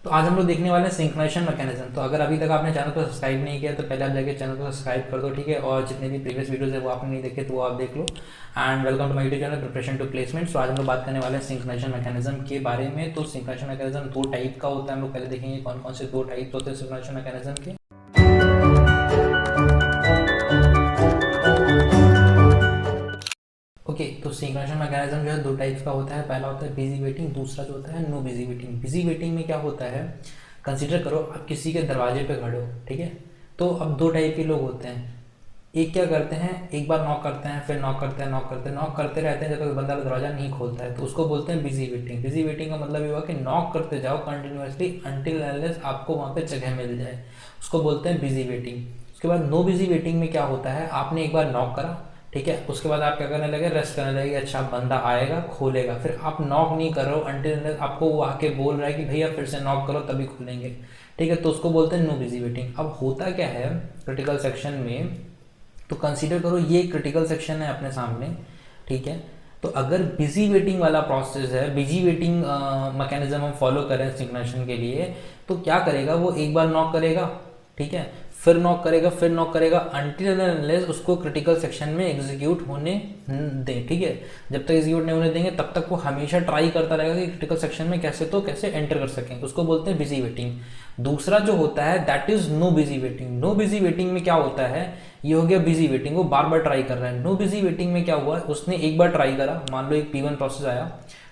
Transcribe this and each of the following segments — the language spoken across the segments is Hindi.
तो आज हम लोग देखने वाले हैं सिंक्रोनाइजेशन मैकेनिज्म। तो अगर अभी तक आपने चैनल को सब्सक्राइब नहीं किया तो पहले आप जाके चैनल को सब्सक्राइब कर दो, ठीक है। और जितने भी प्रीवियस वीडियोस है वो आपने नहीं देखे तो वो आप देख लो। And welcome to my YouTube channel preparation to placement. तो आज हम लोग बात करने वाले हैं सिंक्रोनाइजेशन मैकेनिज्म के बारे में। तो सिंक्रोनाइजेशन मैकेनिज्म दो टाइप का होता है, हम लोग पहले देखेंगे कौन कौन से दो टाइप होते हैं सिंक्रोनाइजेशन मैकेनिज्म के। ओके, तो सिंक्रोनाइजेशन मैकेनिज्म जो है दो टाइप्स का होता है। पहला होता है बिजी वेटिंग, दूसरा जो होता है know busy waiting. Busy waiting में क्या होता है, कंसीडर करो आप किसी के दरवाजे पे खड़े हो, ठीक है। तो अब दो टाइप के लोग होते हैं। एक क्या करते हैं, एक बार नॉक करते हैं, फिर नॉक करते हैं, नॉक करते रहते हैं जब तक बंदा दरवाजा नहीं खोलता है, तो उसको बोलते हैं बिजी वेटिंग। बिजी वेटिंग का मतलब ये हुआ कि नॉक करते जाओ कंटिन्यूसली अंटिल अनलेस आपको वहाँ पे जगह मिल जाए, उसको बोलते हैं बिजी वेटिंग। उसके बाद नो बिजी वेटिंग में क्या होता है, आपने एक बार नॉक करा, ठीक है, उसके बाद आप क्या करने लगे, रेस्ट करने लगे, अच्छा बंदा आएगा खोलेगा, फिर आप नॉक नहीं कर रहे हो अंटिल आपको वो आके बोल रहा है कि भैया फिर से नॉक करो तभी खुलेंगे, ठीक है, तो उसको बोलते हैं नो बिजी वेटिंग। अब होता क्या है क्रिटिकल सेक्शन में, तो कंसीडर करो ये क्रिटिकल सेक्शन है अपने सामने, ठीक है। तो अगर बिजी वेटिंग वाला प्रोसेस है, बिजी वेटिंग मैकेनिज्म हम फॉलो करें सिग्नेशन के लिए, तो क्या करेगा वो, एक बार नॉक करेगा, ठीक है, फिर नॉक करेगा, फिर नॉक करेगा अनटिल अनलेस उसको क्रिटिकल सेक्शन में एग्जीक्यूट होने दें, ठीक है। जब तक एग्जीक्यूट नहीं होने देंगे तब तक वो हमेशा ट्राई करता रहेगा कि क्रिटिकल सेक्शन में कैसे एंटर कर सकें, उसको बोलते हैं बिजी वेटिंग। दूसरा जो होता है that is know busy waiting. Know busy waiting में क्या होता है, ये हो गया बिजी वेटिंग, वो बार बार ट्राई कर रहा है। नो बिजी वेटिंग में क्या हुआ, उसने एक बार ट्राई करा, मान लो एक P1 प्रोसेस आया,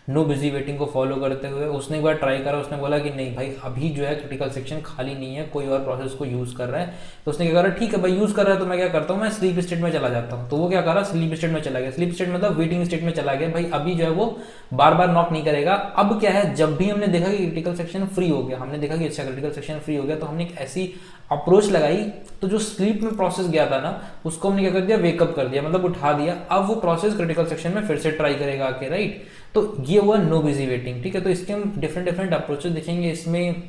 नो बिजी वेटिंग को फॉलो करते हुए उसने एक बार ट्राई करा, उसने बोला कि नहीं भाई अभी जो है क्रिटिकल सेक्शन खाली नहीं है, कोई और प्रोसेस को यूज कर रहा है, तो उसने क्या करा, ठीक है भाई यूज कर रहा है तो मैं क्या करता हूँ, मैं स्लीप स्टेट में चला जाता हूँ। तो वो क्या करा, स्लीप स्टेट में चला गया। स्लीप स्टेट मतलब वेटिंग स्टेट में चला गया, भाई अभी जो है वो बार बार नॉक नहीं करेगा। अब क्या है, जब भी हमने देखा कि क्रिटिकल सेक्शन फ्री हो गया, हमने देखा कि अच्छा क्रिटिकल सेक्शन फ्री हो गया, तो हमने एक ऐसी अप्रोच लगाई, तो जो स्लीप में प्रोसेस गया था ना उसको हमने क्या कर दिया, वेकअप कर दिया, मतलब उठा दिया। अब वो प्रोसेस क्रिटिकल सेक्शन में फिर से ट्राई करेगा आके, राइट। तो ये हुआ नो बिजी वेटिंग, ठीक है। तो इसके हम डिफरेंट डिफरेंट अप्रोचेस देखेंगे। इसमें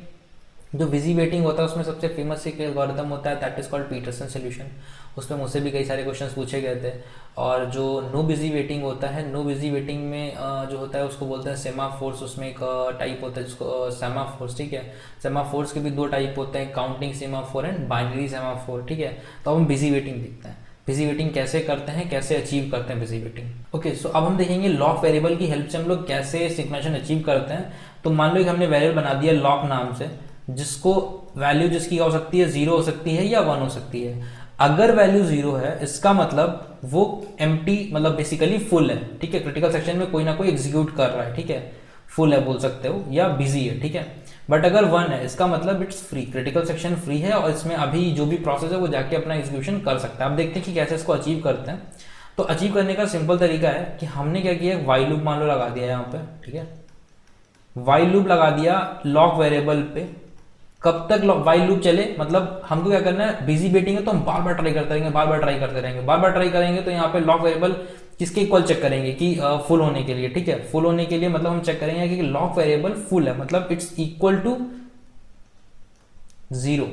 जो बिजी वेटिंग होता है उसमें सबसे फेमस एक एल्गोरिथम होता है that is called Peterson solution. उसमें मुझसे भी कई सारे क्वेश्चंस पूछे गए थे। और जो नो बिजी वेटिंग होता है, नो बिजी वेटिंग में जो होता है उसको बोलते हैं सेमाफोर्स। उसमें एक टाइप होता है जिसको सेमाफोर्स, ठीक है। सेमाफोर्स के भी दो टाइप होते हैं, counting semaphore and binary semaphore, ठीक है। तो अब हम बिजी वेटिंग देखते हैं, बिजी वेटिंग कैसे करते हैं, कैसे अचीव करते हैं बिजी वेटिंग। ओके, सो अब हम देखेंगे लॉक वेरिएबल की हेल्प से हम लोग कैसे सिग्नेशन अचीव करते हैं। तो मान लो कि हमने वेरिएबल बना दिया लॉक नाम से, जिसको वैल्यू जिसकी हो सकती है 0 हो सकती है या 1 हो सकती है। अगर वैल्यू 0 है इसका मतलब वो एम्प्टी, मतलब बेसिकली फुल है, ठीक है। क्रिटिकल सेक्शन में कोई ना कोई एग्जीक्यूट कर रहा है, ठीक है, फुल है बोल सकते हो, या बिजी है, ठीक है। बट अगर 1 है इसका मतलब it's free, critical section free है और इसमें अभी जो भी प्रोसेस है वो जाके अपना एग्जीक्यूशन कर सकता है। अब देखते हैं कि कैसे इसको अचीव करते हैं। तो अचीव करने का सिंपल तरीका है कि हमने क्या किया, वाइल लूप मान लो लगा दिया यहाँ पे, ठीक है। वाइल लूप लगा दिया लॉक वेरिएबल पे। कब तक वाइल लूप चले, मतलब हमको क्या करना है, बिजी वेटिंग है तो हम बार बार ट्राई करते रहेंगे, बार बार ट्राई करते रहेंगे, बार बार ट्राई करेंगे। तो यहाँ पे लॉक वेरिएबल किसके इक्वल चेक करेंगे कि फुल होने के लिए, ठीक है। फुल होने के लिए मतलब हम चेक करेंगे कि लॉक वेरिएबल फुल है, मतलब इट्स इक्वल टू 0,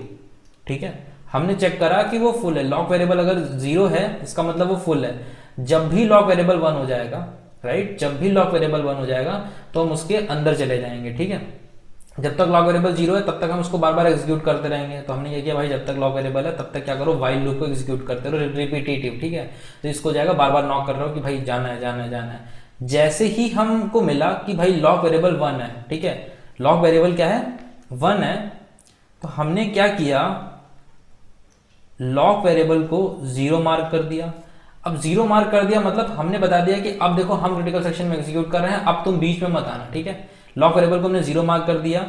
ठीक है। हमने चेक करा कि वो फुल है, लॉक वेरिएबल अगर 0 है इसका मतलब वो फुल है। जब भी लॉक वेरिएबल 1 हो जाएगा, राइट, जब भी लॉक वेरिएबल 1 हो जाएगा तो हम उसके अंदर चले जाएंगे, ठीक है। जब तक लॉक वेरिएबल 0 है तब तक हम उसको बार बार एग्जीक्यूट करते रहेंगे। तो हमने ये किया भाई जब तक लॉक वेरिएबल है तब तक क्या करो, वाइल लूप को एग्जीक्यूट करते रहो रिपीटेटिव, ठीक है। तो इसको जाएगा बार बार नॉक कर रहे हो कि भाई जाना है जाना है जाना है। जैसे ही हमको मिला कि भाई लॉक वेरिएबल 1 है, ठीक है, लॉक वेरिएबल क्या है, 1 है, तो हमने क्या किया, लॉक वेरिएबल को 0 मार्क कर दिया। अब 0 मार्क कर दिया मतलब हमने बता दिया कि अब देखो हम क्रिटिकल सेक्शन में एग्जीक्यूट कर रहे हैं, अब तुम बीच में मत आना, ठीक है। लॉक वेरिएबल को हमने 0 मार्क कर दिया,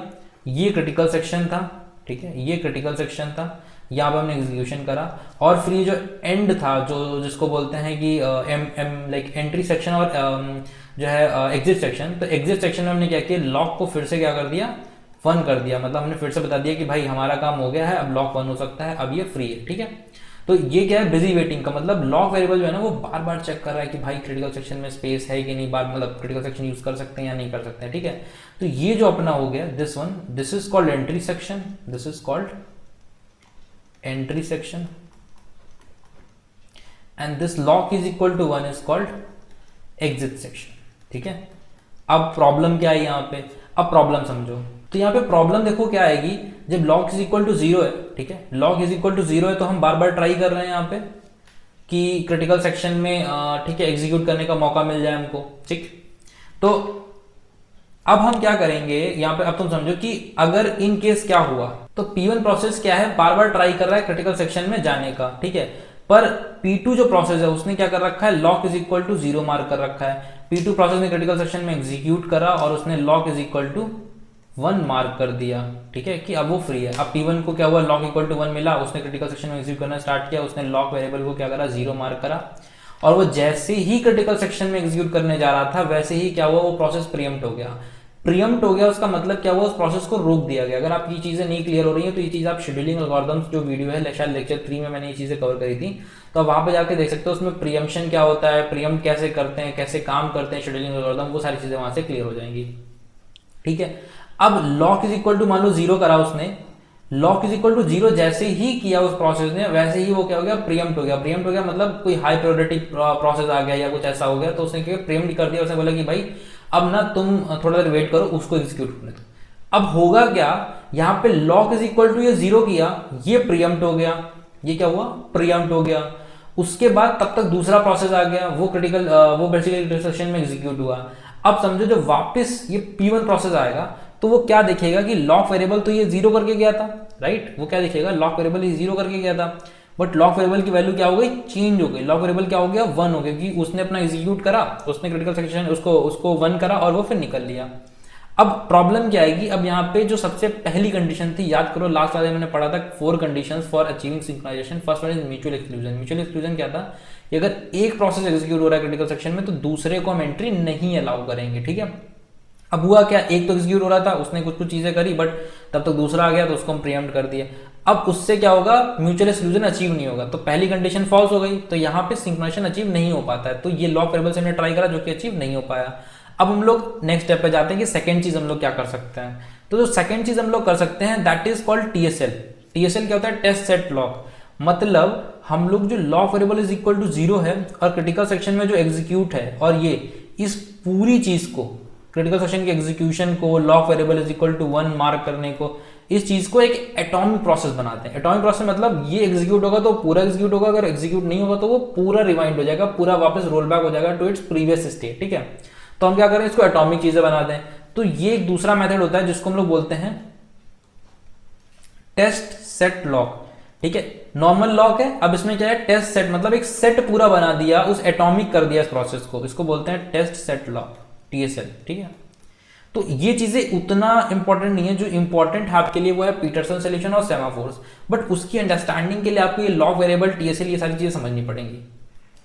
ये क्रिटिकल सेक्शन था, ठीक है, ये क्रिटिकल सेक्शन था, यहाँ पे हमने एग्जीक्यूशन करा। और फिर ये जो एंड था, जो जिसको बोलते हैं कि लाइक एंट्री सेक्शन और जो है एग्जिट सेक्शन, तो एग्जिट सेक्शन में हमने क्या किया, लॉक को फिर से क्या कर दिया, 1 कर दिया। मतलब हमने फिर से बता दिया कि भाई हमारा काम हो गया है, अब लॉक 1 हो सकता है, अब ये फ्री है, ठीक है। तो ये क्या है, बिजी वेटिंग का मतलब लॉक वेरिएबल जो है ना वो बार बार चेक कर रहा है कि भाई क्रिटिकल सेक्शन में स्पेस है कि नहीं, बार मतलब क्रिटिकल सेक्शन यूज कर सकते हैं या नहीं कर सकते हैं, ठीक है। तो ये जो अपना हो गया this one, this is called entry section, this is called entry section, and this lock is equal to 1 is called exit section, ठीक है। अब प्रॉब्लम क्या है यहाँ पे, अब प्रॉब्लम समझो। तो यहाँ पे प्रॉब्लम देखो क्या आएगी, जब lock is equal to zero है, ठीक है, lock is equal to zero है, तो हम बार बार ट्राई कर रहे हैं यहाँ पे कि क्रिटिकल सेक्शन में ठीक है एग्जीक्यूट करने का मौका मिल जाए हमको, ठीक। तो अब हम क्या करेंगे यहाँ पे, अब तुम समझो कि अगर इन केस क्या हुआ, तो P1 प्रोसेस क्या है, बार बार ट्राई कर रहा है क्रिटिकल सेक्शन में जाने का, ठीक है, पर P2 जो प्रोसेस है उसने क्या कर रखा है, lock is equal to zero mark कर रखा है। P2 प्रोसेस ने क्रिटिकल सेक्शन में एग्जीक्यूट करा और उसने lock is equal to 1 mark कर दिया, ठीक है, कि अब वो फ्री है। अब P1 को क्या हुआ, लॉक इक्वल टू 1 मिला, उसने क्रिटिकल सेक्शन में एग्जीक्यूट करना स्टार्ट किया, उसने लॉक वेरिएबल को क्या करा, जीरो मार्क करा, और वो जैसे ही क्रिटिकल सेक्शन में एग्जीक्यूट करने जा रहा था वैसे ही क्या हुआ, वो प्रोसेस प्रीएम्प्ट हो गया। प्रीएम्प्ट हो गया उसका मतलब क्या हुआ, उस प्रोसेस को रोक दिया गया। अगर आप ये चीजें नहीं क्लियर हो रही हैं तो ये चीज आप शेड्यूलिंग एल्गोरिथम्स जो वीडियो है शायद लेक्चर 3 में मैंने ये चीजें कवर करी थी, तो आप वहां पे जाके देख सकते हो, उसमें प्रीएम्प्शन क्या होता है, प्रीएम्प्ट कैसे करते हैं, कैसे काम करते हैं शेड्यूलिंग एल्गोरिथम, वो सारी चीजें वहां से क्लियर हो जाएंगी, ठीक है। अब लॉक इज इक्वल टू मान लो जीरो करा उसने, lock is equal to zero जैसे ही किया उस प्रोसेस ने वैसे ही वो क्या हो गया, प्रीएम्प्ट हो गया। प्रीएम्प्ट हो गया मतलब कोई हाई प्रायोरिटी प्रोसेस आ गया या कुछ ऐसा हो गया, तो उसने क्या प्रीएम्प्ट कर दिया, उसने बोला कि भाई अब ना तुम थोड़ा देर वेट करो, उसको एग्जीक्यूट होने दो। अब होगा क्या, यहाँ पे लॉक इज इक्वल टू ये जीरो किया, ये प्रीएम्प्ट हो गया, ये क्या हुआ, प्रीएम्प्ट हो गया। उसके बाद तब तक दूसरा प्रोसेस आ गया, वो क्रिटिकल वो बेसिकली सेक्शन में एग्जीक्यूट हुआ। अब समझो जब वापस ये P1 प्रोसेस आएगा तो वो क्या देखेगा कि लॉक वेरिएबल तो ये जीरो करके गया था, राइट, वो क्या दिखेगा, लॉक वेरिएबल ये जीरो करके गया था, बट लॉक वेरिएबल की वैल्यू क्या हो गई, चेंज हो गई। लॉक वेरिएबल क्या हो गया, 1 हो गया, क्योंकि उसने अपना एग्जीक्यूट करा, उसने क्रिटिकल सेक्शन उसको 1 करा और वो फिर निकल लिया। अब प्रॉब्लम क्या आएगी, अब यहाँ पे जो सबसे पहली कंडीशन थी, याद करो लास्ट वाले मैंने पढ़ा था 4 conditions for achieving synchronization. First one is mutual exclusion. Mutual exclusion क्या था कि अगर एक प्रोसेस एग्जीक्यूट हो रहा है क्रिटिकल सेक्शन में तो दूसरे को हम एंट्री नहीं अलाउ करेंगे, ठीक है। अब हुआ क्या, एक तो एग्जीक्यूट हो रहा था, उसने कुछ कुछ चीजें करी, बट तब तक दूसरा आ गया तो उसको हम प्रीएम्प्ट कर दिए। अब उससे क्या होगा, म्यूचुअल एक्सक्लूजन अचीव नहीं होगा, तो पहली कंडीशन फॉल्स हो गई, तो यहाँ पे सिंक्रोनाइजेशन अचीव नहीं हो पाता है। तो ये लॉक वेरिएबल से हमने ट्राई करा जो कि अचीव नहीं हो पाया। अब हम लोग नेक्स्ट स्टेप पे जाते हैं कि सेकंड चीज हम लोग क्या कर सकते हैं। तो जो सेकंड चीज हम लोग कर सकते हैं that is called TSL. TSL क्या होता है, टेस्ट सेट लॉक। मतलब हम लोग जो lock variable is equal to zero है और क्रिटिकल सेक्शन में जो एग्जीक्यूट है, और ये इस पूरी चीज को, क्रिटिकल सेक्शन के एग्जीक्यूशन को, lock variable is equal to 1 mark करने को, इस चीज को एक एटॉमिक प्रोसेस बनाते हैं। एटॉमिक प्रोसेस मतलब ये एग्जीक्यूट होगा तो पूरा एग्जीक्यूट होगा, अगर एग्जीक्यूट नहीं होगा तो वो पूरा रिवाइंड हो जाएगा, पूरा वापस रोल बैक हो जाएगा टू इट्स प्रीवियस स्टेट, ठीक है। तो हम क्या करें, इसको एटॉमिक चीजें बनाते हैं। तो ये एक दूसरा मेथड होता है जिसको हम लोग बोलते हैं टेस्ट सेट लॉक, ठीक है। नॉर्मल लॉक है, अब इसमें क्या है, टेस्ट सेट, मतलब एक सेट पूरा बना दिया, उस एटॉमिक कर दिया इस प्रोसेस को, इसको बोलते हैं टेस्ट सेट लॉक, टीएसएल, ठीक है। तो ये चीजें उतना इंपॉर्टेंट नहीं है, जो इंपॉर्टेंट है आपके लिए वो है पीटरसन सॉल्यूशन और सेमाफोर्स, बट उसकी अंडरस्टैंडिंग के लिए आपको ये लॉक वेरिएबल, टीएसएल, ये सारी चीजें समझनी पड़ेंगी।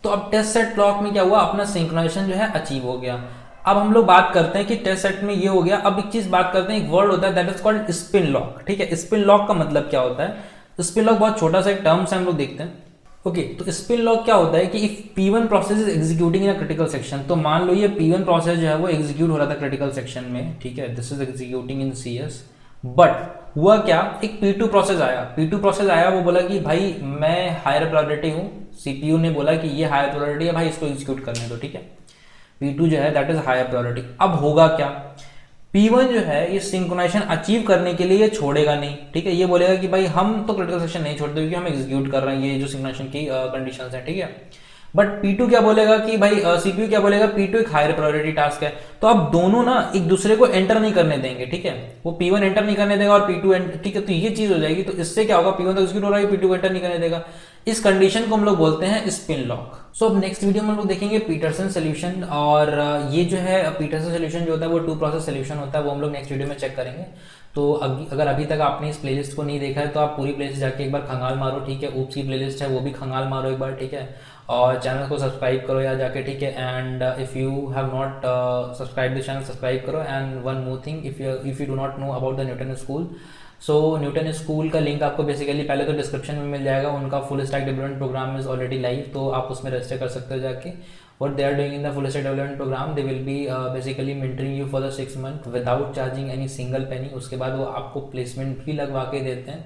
तो अब टेस्ट सेट लॉक में क्या हुआ, अपना सिंक्रोनाइजेशन जो है अचीव हो गया। अब हम लोग बात करते हैं कि टेस्ट सेट में ये हो गया। अब एक चीज बात करते हैं, एक वर्ड होता है that is called spin lock, ठीक है। स्पिन लॉक का मतलब क्या होता है, स्पिन लॉक बहुत छोटा सा एक टर्म्स है, हम लोग देखते हैं। ओके, तो स्पिन लॉक क्या होता है कि if P1 process is executing in a critical section, तो मान लो ये P1 प्रोसेस जो है वो एग्जीक्यूट हो रहा था क्रिटिकल सेक्शन में, ठीक है, this is executing in CS, but हुआ क्या, एक P2 प्रोसेस आया। P2 प्रोसेस आया, वो बोला कि भाई मैं हायर प्रायोरिटी हूँ, CPU ने बोला कि ये हायर प्रायोरिटी है भाई, इसको एग्जीक्यूट करने दो, ठीक है। P2 जो है दैट इज हायर प्रायोरिटी। अब होगा क्या, P1 जो है ये सिंक्रोनाइजेशन अचीव करने के लिए ये छोड़ेगा नहीं, ठीक है। ये बोलेगा कि भाई हम तो क्रिटिकल सेक्शन नहीं छोड़ते क्योंकि हम एग्जीक्यूट कर रहे हैं, ये जो सिंक्रोनाइजेशन की कंडीशंस हैं, ठीक है। बट P2 क्या बोलेगा कि भाई CPU क्या बोलेगा, P2 एक हायर प्रायोरिटी टास्क है, तो अब दोनों ना एक दूसरे को एंटर नहीं करने देंगे, ठीक है। वो P1 एंटर नहीं करने देगा और P2 ठीक है, तो ये चीज हो जाएगी। तो इससे क्या होगा, P1 तो एग्जीक्यूट हो रहा है, P2 को एंटर नहीं करने देगा। इस कंडीशन को हम लोग बोलते हैं स्पिन लॉक। सो अब नेक्स्ट वीडियो में हम लोग देखेंगे पीटरसन सोल्यूशन, और ये जो है पीटरसन सोल्यूशन जो होता है वो 2 प्रोसेस सोल्यूशन होता है, वो हम लोग नेक्स्ट वीडियो में चेक करेंगे। तो अगर अभी तक आपने इस प्लेलिस्ट को नहीं देखा है तो आप पूरी प्लेलिस्ट जाके एक बार खंगाल मारो, ठीक है। ऊप्स की प्लेलिस्ट है वो भी खंगाल मारो एक बार, ठीक है। और चैनल को सब्सक्राइब करो या जाके, ठीक है। And if you have not subscribe the channel, subscribe करो। And one more thing, if you do not know about the Newton School, so Newton School का लिंक आपको बेसिकली पहले तो डिस्क्रिप्शन में मिल जाएगा। उनका full stack development program is already live, तो आप उसमें रजिस्टर कर सकते हो जाके। what they are doing in the full stack development program, they will be basically mentoring you for the 6 months without charging any single penny। उसके बाद वो आपको प्लेसमेंट भी लगवा के देते हैं,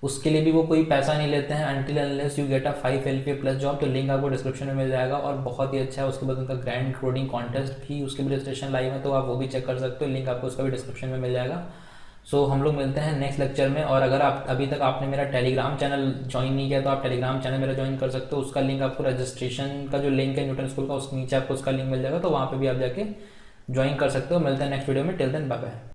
उसके लिए भी वो कोई पैसा नहीं लेते हैं until unless you get a 5 LPA plus job। तो लिंक आपको डिस्क्रिप्शन में मिल जाएगा और बहुत ही अच्छा है। उसके बाद उनका ग्रैंड कोडिंग कॉन्टेस्ट भी, उसके भी रजिस्ट्रेशन लाइव है, तो आप वो भी चेक कर सकते हो, लिंक आपको उसका भी डिस्क्रिप्शन में मिल जाएगा। सो हम लोग मिलते हैं नेक्स्ट लेक्चर में। और अगर आप अभी तक आपने मेरा टेलीग्राम चैनल ज्वाइन नहीं किया तो आप टेलीग्राम चैनल मेरा ज्वाइन कर सकते हो। उसका लिंक आपको, रजिस्ट्रेशन का जो लिंक है न्यूटन स्कूल का, उसके नीचे आपको उसका लिंक मिल जाएगा, तो वहाँ पे भी आप जाके ज्वाइन कर सकते हो। मिलते हैं नेक्स्ट वीडियो में। Till then bye bye.